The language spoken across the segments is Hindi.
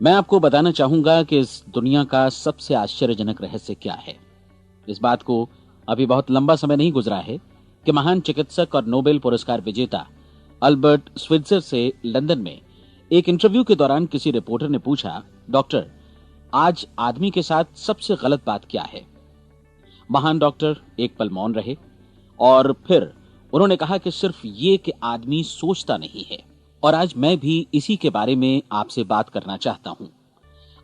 मैं आपको बताना चाहूंगा कि इस दुनिया का सबसे आश्चर्यजनक रहस्य क्या है। इस बात को अभी बहुत लंबा समय नहीं गुजरा है कि महान चिकित्सक और नोबेल पुरस्कार विजेता अल्बर्ट स्विट्जर से लंदन में एक इंटरव्यू के दौरान किसी रिपोर्टर ने पूछा, डॉक्टर, आज आदमी के साथ सबसे गलत बात क्या है? महान डॉक्टर एक पल मौन रहे और फिर उन्होंने कहा कि सिर्फ ये कि आदमी सोचता नहीं है। और आज मैं भी इसी के बारे में आपसे बात करना चाहता हूं।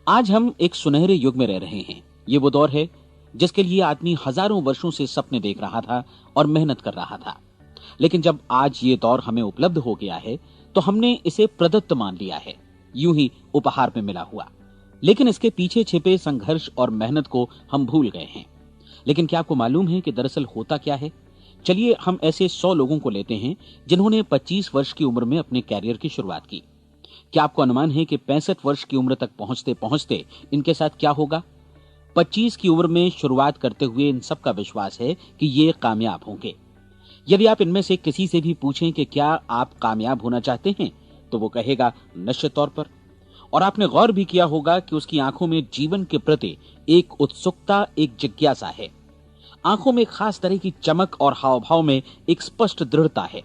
आज हम एक सुनहरे युग में रह रहे हैं। ये वो दौर है जिसके लिए आदमी हजारों वर्षों से सपने देख रहा था और मेहनत कर रहा था। लेकिन जब आज ये दौर हमें उपलब्ध हो गया है तो हमने इसे प्रदत्त मान लिया है, यूं ही उपहार में मिला हुआ। लेकिन इसके पीछे छिपे संघर्ष और मेहनत को हम भूल गए हैं। लेकिन क्या आपको मालूम है कि दरअसल होता क्या है? चलिए हम ऐसे 100 लोगों को लेते हैं जिन्होंने 25 वर्ष की उम्र में अपने कैरियर की शुरुआत की। क्या आपको अनुमान है कि 65 वर्ष की उम्र तक पहुंचते पहुंचते इनके साथ क्या होगा? 25 की उम्र में शुरुआत करते हुए इन सबका विश्वास है कि ये कामयाब होंगे। यदि आप इनमें से किसी से भी पूछें कि क्या आप कामयाब होना चाहते हैं, तो वो कहेगा निश्चित तौर पर। और आपने गौर भी किया होगा कि उसकी आंखों में जीवन के प्रति एक उत्सुकता, एक जिज्ञासा है। आंखों में खास तरह की चमक और हाव भाव में एक स्पष्ट दृढ़ता है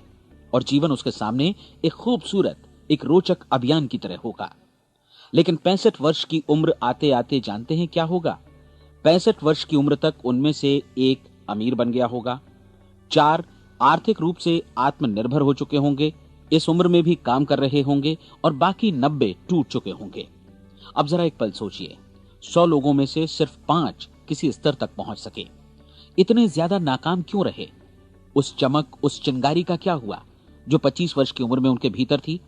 और जीवन उसके सामने एक खूबसूरत, एक रोचक अभियान की तरह होगा। लेकिन 65 वर्ष की उम्र आते आते जानते हैं क्या होगा? 65 वर्ष की उम्र तक उनमें से एक अमीर बन गया होगा, 4 आर्थिक रूप से आत्मनिर्भर हो चुके होंगे, इस उम्र में भी काम कर रहे होंगे और बाकी 90 टूट चुके होंगे। अब जरा एक पल सोचिए, 100 लोगों में से सिर्फ 5 किसी स्तर तक पहुंच सके। इतने ज्यादा नाकाम क्यों रहे? उस चमक, उस चिंगारी का क्या हुआ जो 25 वर्ष की उम्र में उनके भीतर थी?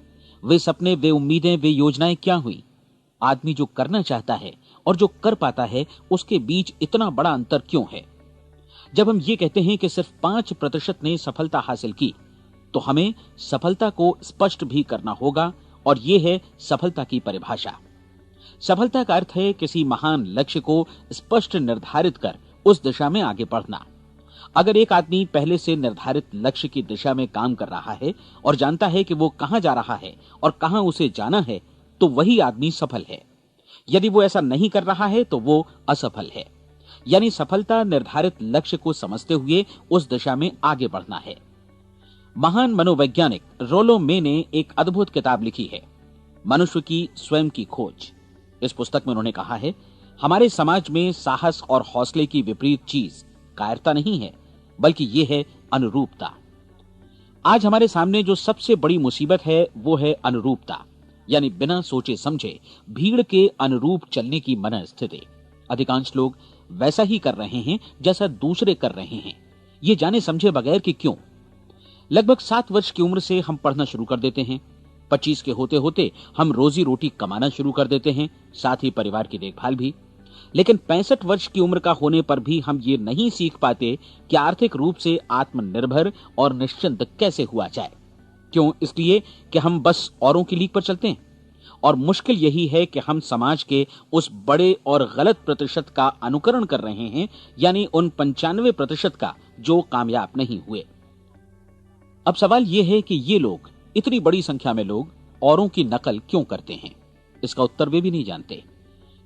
वे सपने, वे उम्मीदें, वे योजनाएं क्या हुई? आदमी जो करना चाहता है और जो कर पाता है, उसके बीच इतना बड़ा अंतर क्यों है? जब हम ये कहते हैं कि सिर्फ 5% ने सफलता हासिल की, तो हमें सफलता को स्पष्ट भी करना होगा और यह है सफलता की परिभाषा। सफलता का अर्थ है किसी महान लक्ष्य को स्पष्ट निर्धारित कर उस दिशा में आगे बढ़ना। अगर एक आदमी पहले से निर्धारित लक्ष्य की दिशा में काम कर रहा है और जानता है कि वो कहां जा रहा है और कहां उसे जाना है, तो वही आदमी सफल है। यदि वो ऐसा नहीं कर रहा है तो वो असफल है। यानी सफलता निर्धारित लक्ष्य को समझते हुए उस दिशा में आगे बढ़ना है। महान मनोवैज्ञानिक रोलो मे ने एक अद्भुत किताब लिखी है, मनुष्य की स्वयं की खोज। इस पुस्तक में उन्होंने कहा है, हमारे समाज में साहस और हौसले की विपरीत चीज कायरता नहीं है, बल्कि यह है अनुरूपता। आज हमारे सामने जो सबसे बड़ी मुसीबत है वो है अनुरूपता, यानी बिना सोचे समझे भीड़ के अनुरूप चलने की मनस्थिति। अधिकांश लोग वैसा ही कर रहे हैं जैसा दूसरे कर रहे हैं, ये जाने समझे बगैर कि क्यों। लगभग 7 वर्ष की उम्र से हम पढ़ना शुरू कर देते हैं। 25 के होते होते हम रोजी रोटी कमाना शुरू कर देते हैं, साथ ही परिवार की देखभाल भी। लेकिन 65 वर्ष की उम्र का होने पर भी हम ये नहीं सीख पाते कि आर्थिक रूप से आत्मनिर्भर और निश्चिंत कैसे हुआ जाए। क्यों? इसलिए कि हम बस औरों की लीक पर चलते हैं। और मुश्किल यही है कि हम समाज के उस बड़े और गलत प्रतिशत का अनुकरण कर रहे हैं, यानी उन 95% का जो कामयाब नहीं हुए। अब सवाल यह है कि ये लोग, इतनी बड़ी संख्या में लोग, औरों की नकल क्यों करते हैं? इसका उत्तर वे भी नहीं जानते।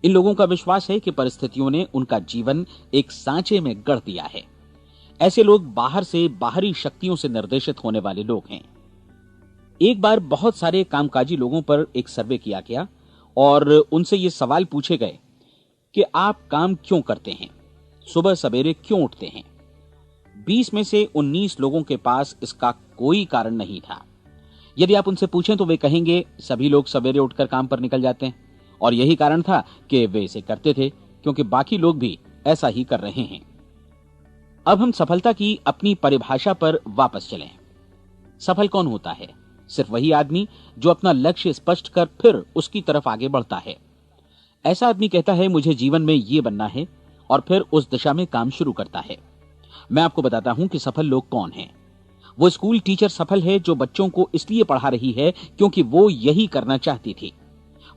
इन लोगों का विश्वास है कि परिस्थितियों ने उनका जीवन एक सांचे में गढ़ दिया है। ऐसे लोग बाहर से बाहरी शक्तियों से निर्देशित होने वाले लोग हैं। एक बार बहुत सारे कामकाजी लोगों पर एक सर्वे किया गया और उनसे ये सवाल पूछे गए कि आप काम क्यों करते हैं, सुबह सवेरे क्यों उठते हैं? 20 में से 19 लोगों के पास इसका कोई कारण नहीं था। यदि आप उनसे पूछें तो वे कहेंगे सभी लोग सवेरे उठकर काम पर निकल जाते हैं और यही कारण था कि वे इसे करते थे क्योंकि बाकी लोग भी ऐसा ही कर रहे हैं। अब हम सफलता की अपनी परिभाषा पर वापस चलें। सफल कौन होता है? सिर्फ वही आदमी जो अपना लक्ष्य स्पष्ट कर फिर उसकी तरफ आगे बढ़ता है। ऐसा आदमी कहता है मुझे जीवन में ये बनना है और फिर उस दिशा में काम शुरू करता है। मैं आपको बताता हूं कि सफल लोग कौन हैं। वो स्कूल टीचर सफल है जो बच्चों को इसलिए पढ़ा रही है क्योंकि वो यही करना चाहती थी।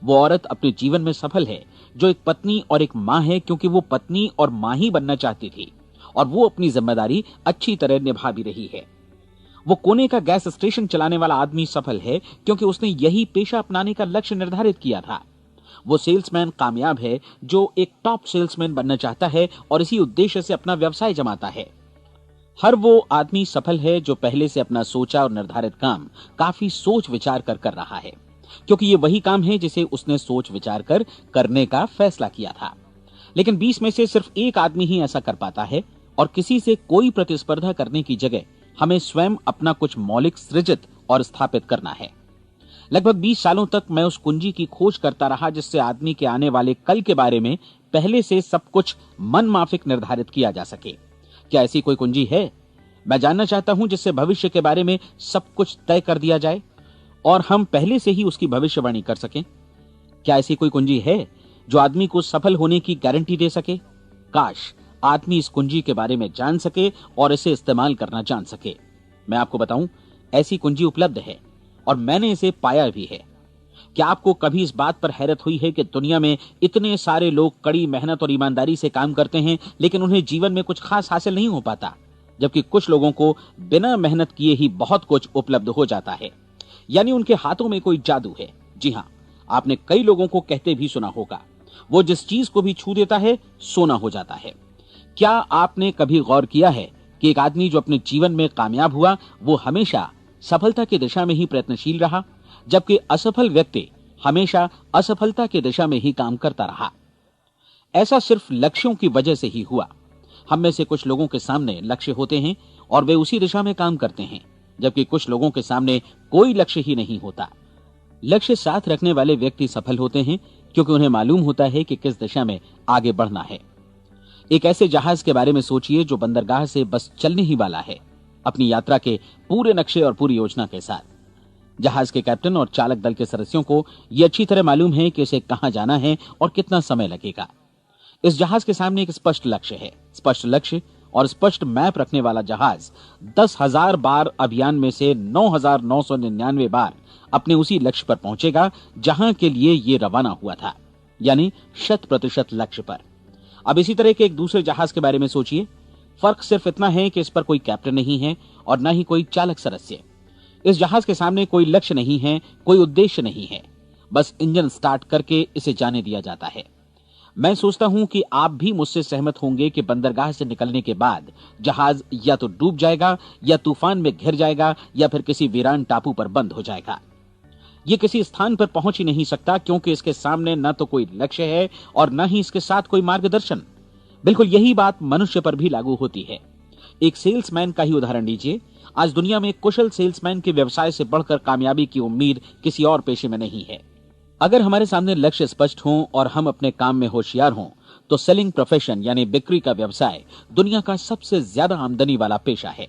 वो औरत अपने जीवन में सफल है जो एक पत्नी और एक मां है क्योंकि वो पत्नी और मां ही बनना चाहती थी और वो अपनी जिम्मेदारी अच्छी तरह निभा भी रही है। वो कोने का गैस स्टेशन चलाने वाला आदमी सफल है क्योंकि उसने यही पेशा अपनाने का लक्ष्य निर्धारित किया था। वो सेल्समैन कामयाब है जो एक टॉप सेल्समैन बनना चाहता है और इसी उद्देश्य से अपना व्यवसाय जमाता है। हर वो आदमी सफल है जो पहले से अपना सोचा और निर्धारित काम काफी सोच विचार कर रहा है, क्योंकि ये वही काम है जिसे उसने सोच विचार कर करने का फैसला किया था। लेकिन 20 में से सिर्फ एक आदमी ही ऐसा कर पाता है, और किसी से कोई प्रतिस्पर्धा करने की जगह हमें स्वयं अपना कुछ मौलिक सृजित और स्थापित करना है। लगभग 20 सालों तक मैं उस कुंजी की खोज करता रहा जिससे आदमी के आने वाले कल के बारे में पहले से सब कुछ मन माफिक निर्धारित किया जा सके। क्या ऐसी कोई कुंजी है? मैं जानना चाहता हूं जिससे भविष्य के बारे में सब कुछ तय कर दिया जाए और हम पहले से ही उसकी भविष्यवाणी कर सकें। क्या ऐसी कोई कुंजी है जो आदमी को सफल होने की गारंटी दे सके? काश आदमी इस कुंजी के बारे में जान सके और इसे इस्तेमाल करना जान सके। मैं आपको बताऊं, ऐसी कुंजी उपलब्ध है और मैंने इसे पाया भी है। क्या आपको कभी इस बात पर हैरत हुई है कि दुनिया में इतने सारे लोग कड़ी मेहनत और ईमानदारी से काम करते हैं, लेकिन उन्हें जीवन में कुछ खास हासिल नहीं हो पाता, जबकि कुछ लोगों को बिना मेहनत किए ही बहुत कुछ उपलब्ध हो जाता है। यानी उनके हाथों में कोई जादू है। जी हां, आपने कई लोगों को कहते भी सुना होगा, वो जिस चीज को भी छू देता है सोना हो जाता है। क्या आपने कभी गौर किया है कि एक आदमी जो अपने जीवन में कामयाब हुआ वो हमेशा सफलता की दिशा में ही प्रयत्नशील रहा, जबकि असफल व्यक्ति हमेशा असफलता की दिशा में ही काम करता रहा? ऐसा सिर्फ लक्ष्यों की वजह से ही हुआ। हम में से कुछ लोगों के सामने लक्ष्य होते हैं और वे उसी दिशा में काम करते हैं, जबकि कुछ लोगों के सामने कोई लक्ष्य ही नहीं होता। लक्ष्य साथ रखने वाले व्यक्ति सफल होते हैं क्योंकि उन्हें मालूम होता है कि किस दिशा में आगे बढ़ना है। एक ऐसे जहाज के बारे में सोचिए जो बंदरगाह से बस चलने ही वाला है, अपनी यात्रा के पूरे नक्शे और पूरी योजना के साथ। जहाज के कैप्टन और चालक दल के सदस्यों को यह अच्छी तरह मालूम है कि उसे कहां जाना है और कितना समय लगेगा। इस जहाज के सामने एक स्पष्ट लक्ष्य है। स्पष्ट लक्ष्य और स्पष्ट मैप रखने वाला जहाज 10,000 बार अभियान में से 9,999 बार अपने उसी लक्ष्य पर पहुंचेगा जहां के लिए ये रवाना हुआ था, यानी 100% लक्ष्य पर। अब इसी तरह के एक दूसरे जहाज के बारे में सोचिए। फर्क सिर्फ इतना है कि इस पर कोई कैप्टन नहीं है और न ही कोई चालक सदस्य। इस जहाज के सामने कोई लक्ष्य नहीं है, कोई उद्देश्य नहीं है, बस इंजन स्टार्ट करके इसे जाने दिया जाता है। मैं सोचता हूं कि आप भी मुझसे सहमत होंगे कि बंदरगाह से निकलने के बाद जहाज या तो डूब जाएगा या तूफान में घिर जाएगा या फिर किसी वीरान टापू पर बंद हो जाएगा। ये किसी स्थान पर पहुंच ही नहीं सकता क्योंकि इसके सामने न तो कोई लक्ष्य है और न ही इसके साथ कोई मार्गदर्शन। बिल्कुल यही बात मनुष्य पर भी लागू होती है। एक सेल्समैन का ही उदाहरण लीजिए। आज दुनिया में कुशल सेल्समैन के व्यवसाय से बढ़कर कामयाबी की उम्मीद किसी और पेशे में नहीं है। अगर हमारे सामने लक्ष्य स्पष्ट हो और हम अपने काम में होशियार हों, तो सेलिंग प्रोफेशन यानी बिक्री का व्यवसाय दुनिया का सबसे ज्यादा आमदनी वाला पेशा है।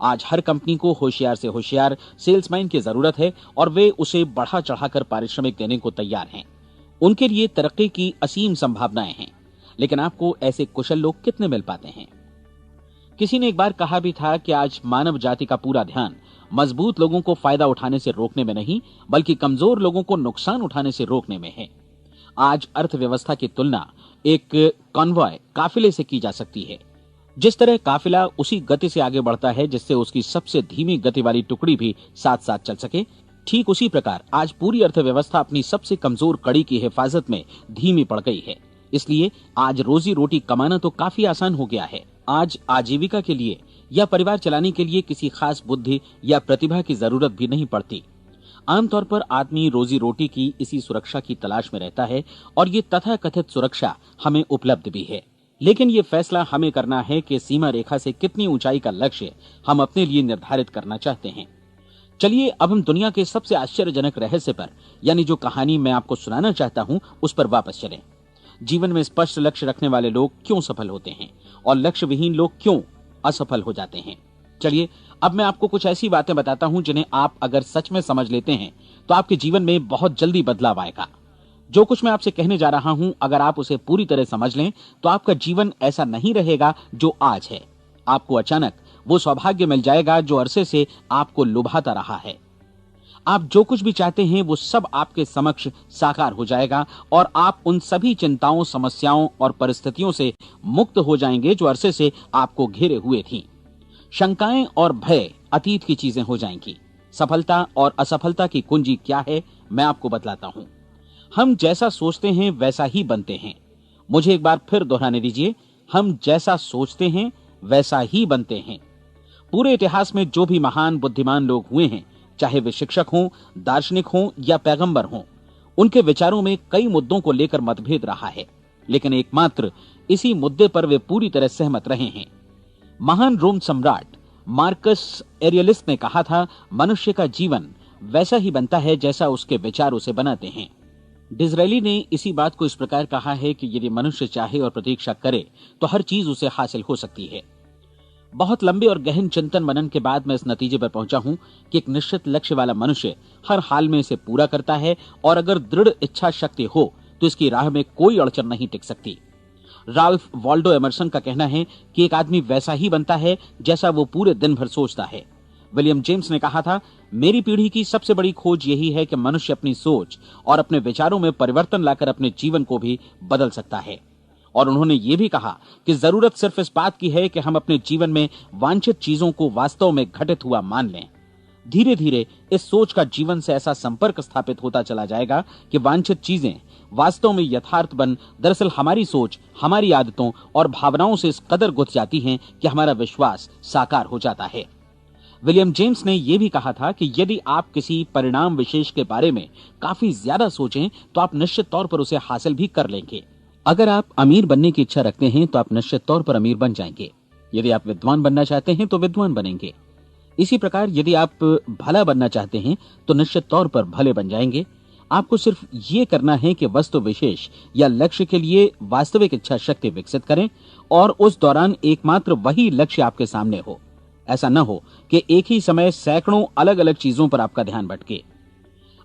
आज हर कंपनी को होशियार से होशियार सेल्समैन की जरूरत है और वे उसे बढ़ा चढ़ाकर पारिश्रमिक देने को तैयार हैं। उनके लिए तरक्की की असीम संभावनाएं हैं, लेकिन आपको ऐसे कुशल लोग कितने मिल पाते हैं? किसी ने एक बार कहा भी था कि आज मानव जाति का पूरा ध्यान मजबूत लोगों को फायदा उठाने से रोकने में नहीं, बल्कि कमजोर लोगों को नुकसान उठाने से रोकने में है। आज अर्थव्यवस्था की तुलना एक कॉन्वॉय काफिले से की जा सकती है। जिस तरह काफिला उसी गति से आगे बढ़ता है जिससे उसकी सबसे धीमी गति वाली टुकड़ी भी साथ साथ चल सके, ठीक उसी प्रकार आज पूरी अर्थव्यवस्था अपनी सबसे कमजोर कड़ी की हिफाजत में धीमी पड़ गई है। इसलिए आज रोजी रोटी कमाना तो काफी आसान हो गया है। आज आजीविका के लिए या परिवार चलाने के लिए किसी खास बुद्धि या प्रतिभा की जरूरत भी नहीं पड़ती। आमतौर पर आदमी रोजी रोटी की इसी सुरक्षा की तलाश में रहता है और ये तथाकथित सुरक्षा हमें उपलब्ध भी है। लेकिन ये फैसला हमें करना है कि सीमा रेखा से कितनी ऊंचाई का लक्ष्य हम अपने लिए निर्धारित करना चाहते हैं। चलिए अब हम दुनिया के सबसे आश्चर्यजनक रहस्य पर, यानी जो कहानी मैं आपको सुनाना चाहता हूं, उस पर वापस चलें। जीवन में स्पष्ट लक्ष्य रखने वाले लोग क्यों सफल होते हैं और लक्ष्य विहीन लोग क्यों असफल हो जाते हैं? चलिए अब मैं आपको कुछ ऐसी बातें बताता हूं जिन्हें आप अगर सच में समझ लेते हैं तो आपके जीवन में बहुत जल्दी बदलाव आएगा। जो कुछ मैं आपसे कहने जा रहा हूं, अगर आप उसे पूरी तरह समझ लें तो आपका जीवन ऐसा नहीं रहेगा जो आज है। आपको अचानक वो सौभाग्य मिल जाएगा जो अरसे से आपको लुभाता रहा है। आप जो कुछ भी चाहते हैं वो सब आपके समक्ष साकार हो जाएगा और आप उन सभी चिंताओं, समस्याओं और परिस्थितियों से मुक्त हो जाएंगे जो अरसे से आपको घेरे हुए थीं। शंकाएं और भय अतीत की चीजें हो जाएंगी। सफलता और असफलता की कुंजी क्या है, मैं आपको बतलाता हूं। हम जैसा सोचते हैं वैसा ही बनते हैं। मुझे एक बार फिर दोहराने दीजिए, हम जैसा सोचते हैं वैसा ही बनते हैं। पूरे इतिहास में जो भी महान बुद्धिमान लोग हुए हैं, चाहे वे शिक्षक हों, दार्शनिक हों या पैगंबर हों, उनके विचारों में कई मुद्दों को लेकर मतभेद रहा है, लेकिन एकमात्र इसी मुद्दे पर वे पूरी तरह सहमत रहे हैं। महान रोम सम्राट मार्कस एरियलिस ने कहा था, मनुष्य का जीवन वैसा ही बनता है जैसा उसके विचार उसे बनाते हैं। डिज़रायली ने इसी बात को इस प्रकार कहा है कि यदि मनुष्य चाहे और प्रतीक्षा करे तो हर चीज उसे हासिल हो सकती है। बहुत लंबे और गहन चिंतन मनन के बाद मैं इस नतीजे पर पहुंचा हूं कि एक निश्चित लक्ष्य वाला मनुष्य हर हाल में इसे पूरा करता है, और अगर दृढ़ इच्छा शक्ति हो तो इसकी राह में कोई अड़चन नहीं टिक सकती। राल्फ वॉल्डो एमर्सन का कहना है कि एक आदमी वैसा ही बनता है जैसा वो पूरे दिन भर सोचता है। विलियम जेम्स ने कहा था, मेरी पीढ़ी की सबसे बड़ी खोज यही है कि मनुष्य अपनी सोच और अपने विचारों में परिवर्तन लाकर अपने जीवन को भी बदल सकता है। और उन्होंने ये भी कहा कि जरूरत सिर्फ इस बात की है कि हम अपने जीवन में वांछित चीजों को वास्तव में घटित हुआ मान लें। धीरे धीरे इस सोच का जीवन से ऐसा संपर्क स्थापित होता चला जाएगा कि वांछित चीजें वास्तव में यथार्थ बन दरअसल हमारी सोच, हमारी आदतों और भावनाओं से इस कदर गुथ जाती हैं कि हमारा विश्वास साकार हो जाता है। विलियम जेम्स ने यह भी कहा था कि यदि आप किसी परिणाम विशेष के बारे में काफी ज्यादा सोचें तो आप निश्चित तौर पर उसे हासिल भी कर लेंगे। अगर आप अमीर बनने की इच्छा रखते हैं तो आप निश्चित तौर पर अमीर बन जाएंगे। यदि आप विद्वान बनना चाहते हैं तो विद्वान बनेंगे। इसी प्रकार यदि आप भला बनना चाहते हैं तो निश्चित तौर पर भले बन जाएंगे। आपको सिर्फ ये करना है कि वस्तु विशेष या लक्ष्य के लिए वास्तविक इच्छा शक्ति विकसित करें और उस दौरान एकमात्र वही लक्ष्य आपके सामने हो। ऐसा न हो कि एक ही समय सैकड़ों अलग अलग चीजों पर आपका ध्यान भटके।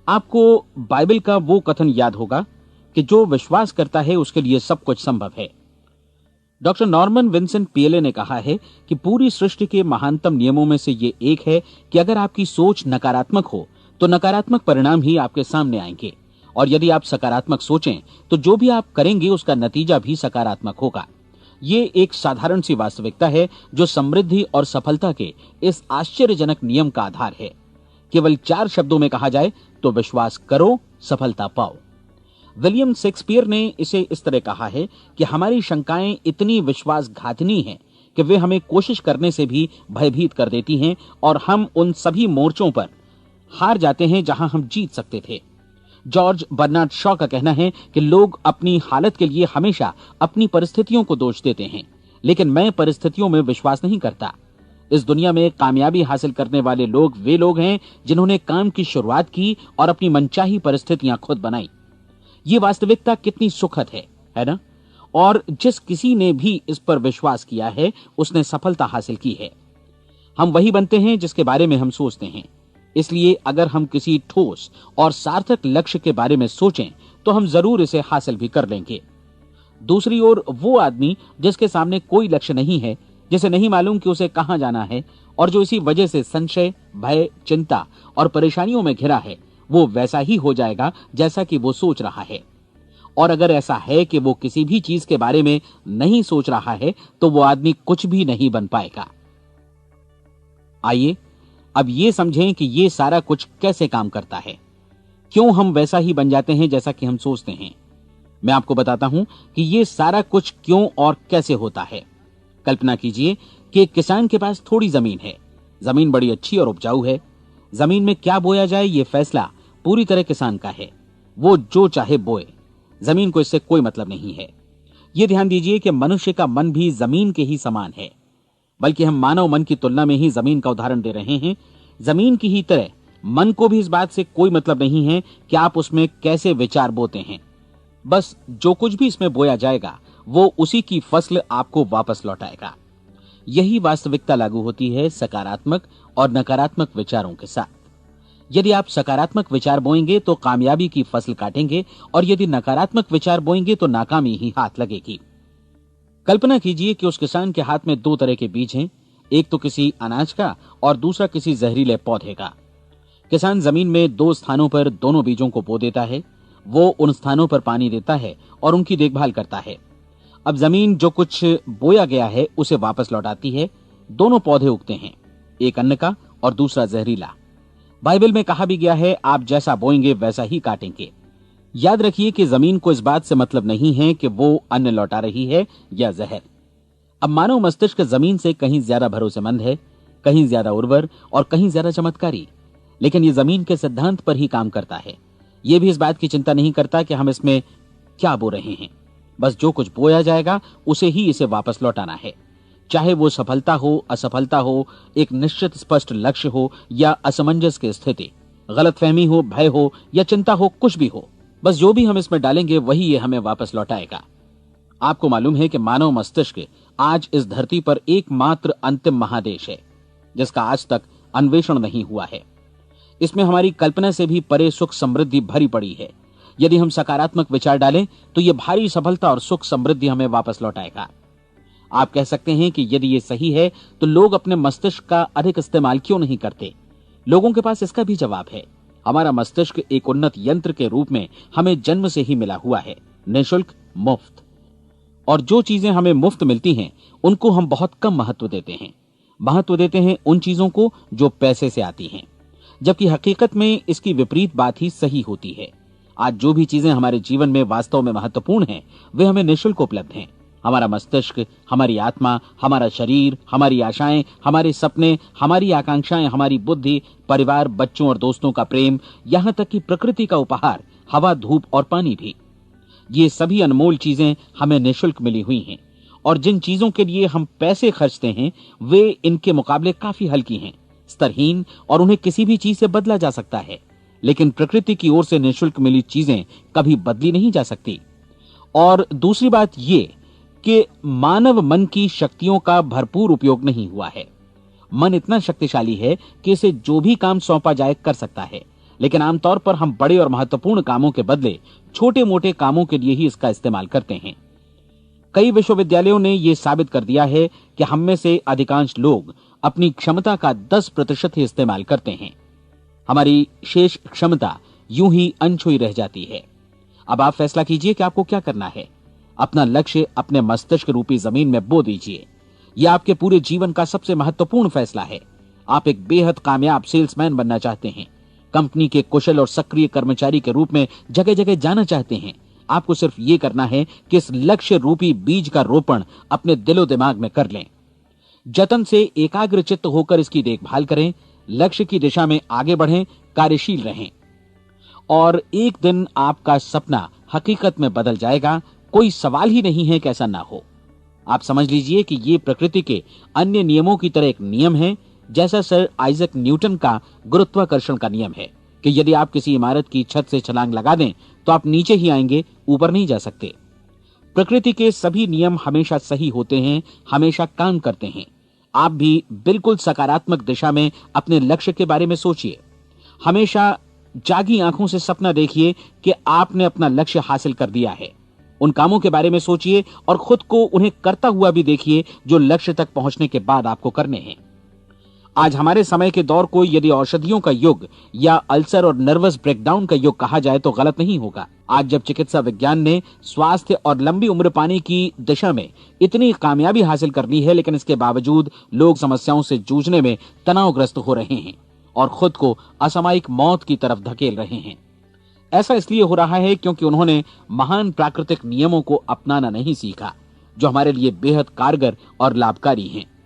आपको बाइबल का वो कथन याद होगा कि जो विश्वास करता है उसके लिए सब कुछ संभव है। डॉक्टर नॉर्मन विंसेंट पीएले ने कहा है कि पूरी सृष्टि के महानतम नियमों में से ये एक है कि अगर आपकी सोच नकारात्मक हो तो नकारात्मक परिणाम ही आपके सामने आएंगे, और यदि आप सकारात्मक सोचें तो जो भी आप करेंगे उसका नतीजा भी सकारात्मक होगा। ये एक साधारण सी वास्तविकता है जो समृद्धि और सफलता के इस आश्चर्यजनक नियम का आधार है। केवल 4 शब्दों में कहा जाए तो विश्वास करो, सफलता पाओ। विलियम शेक्सपियर ने इसे इस तरह कहा है कि हमारी शंकाएं इतनी विश्वासघातिनी हैं कि वे हमें कोशिश करने से भी भयभीत कर देती हैं, और हम उन सभी मोर्चों पर हार जाते हैं जहां हम जीत सकते थे। जॉर्ज बर्नार्ड शॉ का कहना है कि लोग अपनी हालत के लिए हमेशा अपनी परिस्थितियों को दोष देते हैं, लेकिन मैं परिस्थितियों में विश्वास नहीं करता। इस दुनिया में कामयाबी हासिल करने वाले लोग वे लोग हैं जिन्होंने काम की शुरुआत की और अपनी मनचाही परिस्थितियां खुद बनाई। ये वास्तविकता कितनी सुखद है ना? और जिस किसी ने भी इस पर विश्वास किया है उसने सफलता हासिल की है। हम वही बनते हैं जिसके बारे में हम सोचते हैं। इसलिए अगर हम किसी ठोस और सार्थक लक्ष्य के बारे में सोचें तो हम जरूर इसे हासिल भी कर लेंगे। दूसरी ओर वो आदमी जिसके सामने कोई लक्ष्य नहीं है, जिसे नहीं मालूम कि उसे कहां जाना है, और जो इसी वजह से संशय, भय, चिंता और परेशानियों में घिरा है, वो वैसा ही हो जाएगा जैसा कि वो सोच रहा है। और अगर ऐसा है कि वो किसी भी चीज के बारे में नहीं सोच रहा है तो वो आदमी कुछ भी नहीं बन पाएगा। आइए अब ये समझें कि ये सारा कुछ कैसे काम करता है, क्यों हम वैसा ही बन जाते हैं जैसा कि हम सोचते हैं। मैं आपको बताता हूं कि ये सारा कुछ क्यों और कैसे होता है। कल्पना कीजिए कि एक किसान के पास थोड़ी जमीन है। जमीन बड़ी अच्छी और उपजाऊ है। जमीन में क्या बोया जाए ये फैसला पूरी तरह किसान का है। वो जो चाहे बोए, जमीन को इससे कोई मतलब नहीं है। ये ध्यान दीजिए कि मनुष्य का मन भी जमीन के ही समान है, बल्कि हम मानव मन की तुलना में ही जमीन का उदाहरण दे रहे हैं। जमीन की ही तरह मन को भी इस बात से कोई मतलब नहीं है कि आप उसमें कैसे विचार बोते हैं। बस जो कुछ भी इसमें बोया जाएगा वो उसी की फसल आपको वापस लौटाएगा। यही वास्तविकता लागू होती है सकारात्मक और नकारात्मक विचारों के साथ। यदि आप सकारात्मक विचार बोएंगे तो कामयाबी की फसल काटेंगे, और यदि नकारात्मक विचार बोएंगे तो नाकामी ही हाथ लगेगी। कल्पना कीजिए कि उस किसान के हाथ में 2 तरह के बीज हैं, एक तो किसी अनाज का और दूसरा किसी जहरीले पौधे का। किसान जमीन में 2 स्थानों पर दोनों बीजों को बो देता है। वो उन स्थानों पर पानी देता है और उनकी देखभाल करता है। अब जमीन जो कुछ बोया गया है उसे वापस लौटाती है। दोनों पौधे उगते हैं, एक अन्न का और दूसरा जहरीला। बाइबल में कहा भी गया है, आप जैसा बोएंगे वैसा ही काटेंगे। याद रखिए कि जमीन को इस बात से मतलब नहीं है कि वो अन्न लौटा रही है या जहर। अब मानव मस्तिष्क जमीन से कहीं ज्यादा भरोसेमंद है, कहीं ज्यादा उर्वर और कहीं ज्यादा चमत्कारी, लेकिन ये जमीन के सिद्धांत पर ही काम करता है। ये भी इस बात की चिंता नहीं करता कि हम इसमें क्या बो रहे हैं। बस जो कुछ बोया जाएगा उसे ही इसे वापस लौटाना है, चाहे वो सफलता हो, असफलता हो, एक निश्चित स्पष्ट लक्ष्य हो या असमंजस की स्थिति, गलतफहमी हो, भय हो या चिंता हो, कुछ भी हो। बस जो भी हम इसमें डालेंगे वही ये हमें वापस लौटाएगा। आपको मालूम है कि मानव मस्तिष्क आज इस धरती पर एकमात्र अंतिम महादेश है जिसका आज तक अन्वेषण नहीं हुआ है। इसमें हमारी कल्पना से भी परे सुख समृद्धि भरी पड़ी है। यदि हम सकारात्मक विचार डालें तो यह भारी सफलता और सुख समृद्धि हमें वापस लौटाएगा। आप कह सकते हैं कि यदि ये सही है तो लोग अपने मस्तिष्क का अधिक इस्तेमाल क्यों नहीं करते? लोगों के पास इसका भी जवाब है। हमारा मस्तिष्क एक उन्नत यंत्र के रूप में हमें जन्म से ही मिला हुआ है, निःशुल्क, मुफ्त। और जो चीजें हमें मुफ्त मिलती हैं उनको हम बहुत कम महत्व देते हैं। महत्व देते हैं उन चीजों को जो पैसे से आती हैं, जबकि हकीकत में इसकी विपरीत बात ही सही होती है। आज जो भी चीजें हमारे जीवन में वास्तव में महत्वपूर्ण हैं वे हमें निःशुल्क उपलब्ध हैं। हमारा मस्तिष्क, हमारी आत्मा, हमारा शरीर, हमारी आशाएं, हमारे सपने, हमारी आकांक्षाएं, हमारी बुद्धि, परिवार, बच्चों और दोस्तों का प्रेम, यहां तक कि प्रकृति का उपहार, हवा, धूप और पानी भी, ये सभी अनमोल चीजें हमें निःशुल्क मिली हुई हैं। और जिन चीजों के लिए हम पैसे खर्चते हैं वे इनके मुकाबले काफी हल्की हैं, स्तरहीन, और उन्हें किसी भी चीज से बदला जा सकता है। लेकिन प्रकृति की ओर से निःशुल्क मिली चीजें कभी बदली नहीं जा सकती। और दूसरी बात ये कि मानव मन की शक्तियों का भरपूर उपयोग नहीं हुआ है। मन इतना शक्तिशाली है कि इसे जो भी काम सौंपा जाए कर सकता है, लेकिन आमतौर पर हम बड़े और महत्वपूर्ण कामों के बदले छोटे मोटे कामों के लिए ही इसका इस्तेमाल करते हैं। कई विश्वविद्यालयों ने यह साबित कर दिया है कि हम में से अधिकांश लोग अपनी क्षमता का 10% ही इस्तेमाल करते हैं। हमारी शेष क्षमता यूं ही अनछुई रह जाती है। अब आप फैसला कीजिए कि आपको क्या करना है। अपना लक्ष्य अपने मस्तिष्क रूपी जमीन में बो दीजिए। यह आपके पूरे जीवन का सबसे महत्वपूर्ण फैसला है। आप एक बेहद कामयाब सेल्समैन बनना चाहते हैं, कंपनी के कुशल और सक्रिय कर्मचारी के रूप में जगह जगह जाना चाहते हैं। आपको सिर्फ ये करना है कि इस लक्ष्य रूपी बीज का रोपण अपने दिलो दिमाग में कर लें। जतन से एकाग्रचित्त होकर इसकी देखभाल करें, लक्ष्य की दिशा में आगे बढ़ें, कार्यशील रहें, और एक दिन आपका सपना हकीकत में बदल जाएगा। कोई सवाल ही नहीं है कि ऐसा ना हो। आप समझ लीजिए कि ये प्रकृति के अन्य नियमों की तरह एक नियम है, जैसा सर आइजक न्यूटन का गुरुत्वाकर्षण का नियम है कि यदि आप किसी इमारत की छत से छलांग लगा दें तो आप नीचे ही आएंगे, ऊपर नहीं जा सकते। प्रकृति के सभी नियम हमेशा सही होते हैं, हमेशा काम करते हैं। आप भी बिल्कुल सकारात्मक दिशा में अपने लक्ष्य के बारे में सोचिए। हमेशा जागी आंखों से सपना देखिए कि आपने अपना लक्ष्य हासिल कर दिया है। उन कामों के बारे में सोचिए और खुद को उन्हें करता हुआ भी देखिए जो लक्ष्य तक पहुंचने के बाद आपको करने हैं। आज हमारे समय के दौर को यदि औषधियों का युग या अल्सर और नर्वस ब्रेकडाउन का युग कहा जाए तो गलत नहीं होगा। आज जब चिकित्सा विज्ञान ने स्वास्थ्य और लंबी उम्र पाने की दिशा में इतनी कामयाबी हासिल कर ली है, लेकिन इसके बावजूद लोग समस्याओं से जूझने में तनावग्रस्त हो रहे हैं और खुद को असामयिक मौत की तरफ धकेल रहे हैं। ऐसा इसलिए हो रहा है क्योंकि उन्होंने महान प्राकृतिक नियमों को अपनाना नहीं सीखा, जो हमारे लिए बेहद कारगर और लाभकारी हैं।